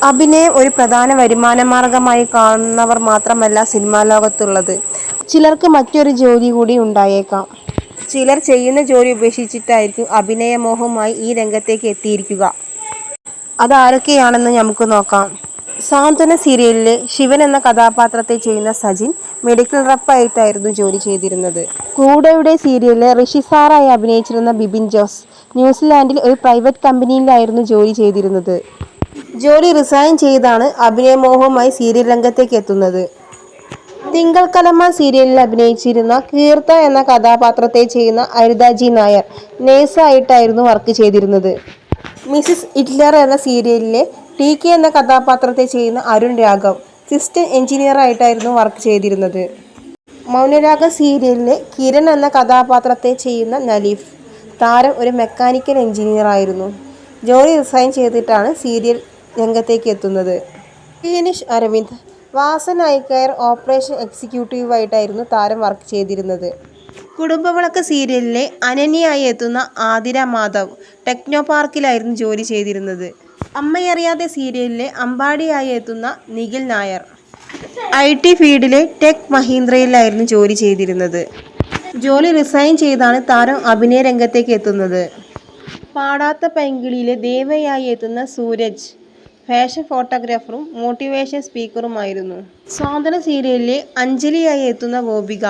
അഭിനയം ഒരു പ്രധാന വരുമാന മാർഗമായി കാണുന്നവർ മാത്രമല്ല സിനിമാ ലോകത്തുള്ളത്. ചിലർക്ക് മറ്റൊരു ജോലി കൂടി ഉണ്ടായേക്കാം. ചിലർ ചെയ്യുന്ന ജോലി ഉപേക്ഷിച്ചിട്ടായിരിക്കും അഭിനയമോഹവുമായി ഈ രംഗത്തേക്ക് എത്തിയിരിക്കുക. അതാരൊക്കെയാണെന്ന് നമുക്ക് നോക്കാം. സാന്ത്വനം സീരിയലിലെ ശിവൻ എന്ന കഥാപാത്രത്തെ ചെയ്യുന്ന സജിൻ മെഡിക്കൽ റെപ്പായിട്ടായിരുന്നു ജോലി ചെയ്തിരുന്നത്. കൂടെയുടെ സീരിയലിലെ ഋഷി സാറായി അഭിനയിച്ചിരുന്ന ബിബിൻ ജോസ് ന്യൂസിലാൻഡിൽ ഒരു പ്രൈവറ്റ് കമ്പനിയിലായിരുന്നു ജോലി ചെയ്തിരുന്നത്. ജോലി റിസൈൻ ചെയ്താണ് അഭിനയമോഹവുമായി സീരിയൽ രംഗത്തേക്ക് എത്തുന്നത്. തിങ്കൾ കലമാൻ സീരിയലിൽ അഭിനയിച്ചിരുന്ന കീർത്ത എന്ന കഥാപാത്രത്തെ ചെയ്യുന്ന അരുത ജി നായർ നേഴ്സായിട്ടായിരുന്നു വർക്ക് ചെയ്തിരുന്നത്. മിസിസ് ഹിറ്റ്ലർ എന്ന സീരിയലിലെ ടി കെ എന്ന കഥാപാത്രത്തെ ചെയ്യുന്ന അരുൺ രാഘവ് സിസ്റ്റം എഞ്ചിനീയറായിട്ടായിരുന്നു വർക്ക് ചെയ്തിരുന്നത്. മൗനരാഗം സീരിയലിലെ കിരൺ എന്ന കഥാപാത്രത്തെ ചെയ്യുന്ന നലീഫ് താരം ഒരു മെക്കാനിക്കൽ എഞ്ചിനീയറായിരുന്നു. ജോലി റിസൈൻ ചെയ്തിട്ടാണ് സീരിയൽ രംഗത്തേക്ക് എത്തുന്നത്. ശ്രീനിഷ് അരവിന്ദ് വാസൻ ഐ കെയർ ഓപ്പറേഷൻ എക്സിക്യൂട്ടീവായിട്ടായിരുന്നു താരം വർക്ക് ചെയ്തിരുന്നത്. കുടുംബവിളക്ക് സീരിയലിലെ അനന്യയായി എത്തുന്ന ആതിര മാധവ് ടെക്നോ പാർക്കിലായിരുന്നു ജോലി ചെയ്തിരുന്നത്. അമ്മയറിയാതെ സീരിയലിലെ അമ്പാടിയായി എത്തുന്ന നിഖിൽ നായർ IT ഫീൽഡിലെ ടെക് മഹീന്ദ്രയിലായിരുന്നു ജോലി ചെയ്തിരുന്നത്. ജോലി റിസൈൻ ചെയ്താണ് താരം അഭിനയ രംഗത്തേക്ക് എത്തുന്നത്. പാടാത്ത പൈങ്കിളിയിലെ ദേവയായി എത്തുന്ന സൂരജ് ഫാഷൻ ഫോട്ടോഗ്രാഫറും മോട്ടിവേഷൻ സ്പീക്കറുമായിരുന്നു. സാന്ത്വനം സീരിയലിലെ അഞ്ജലിയായി എത്തുന്ന ഗോപിക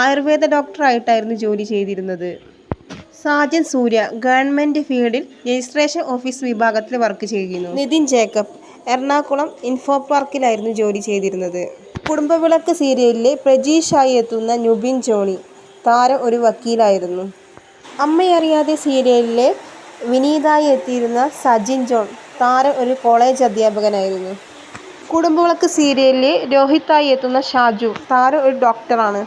ആയുർവേദ ഡോക്ടറായിട്ടായിരുന്നു ജോലി ചെയ്തിരുന്നത്. സാജൻ സൂര്യ ഗവൺമെന്റ് ഫീൽഡിൽ രജിസ്ട്രേഷൻ ഓഫീസ് വിഭാഗത്തിൽ വർക്ക് ചെയ്യുന്നു. നിതിൻ ജേക്കബ് എറണാകുളം ഇൻഫോ പാർക്കിലായിരുന്നു ജോലി ചെയ്തിരുന്നത്. കുടുംബവിളക്ക് സീരിയലിലെ പ്രജീഷായി എത്തുന്ന നുബിൻ ജോണി താരം ഒരു വക്കീലായിരുന്നു. അമ്മയറിയാതെ സീരിയലിലെ വിനീതായി എത്തിയിരുന്ന സജിൻ ജോൺ താരം ഒരു കോളേജ് അധ്യാപകനായിരുന്നു. കുടുംബവിളക്ക് സീരിയലിലെ രോഹിത്തായി എത്തുന്ന ഷാജു താരം ഒരു ഡോക്ടറാണ്.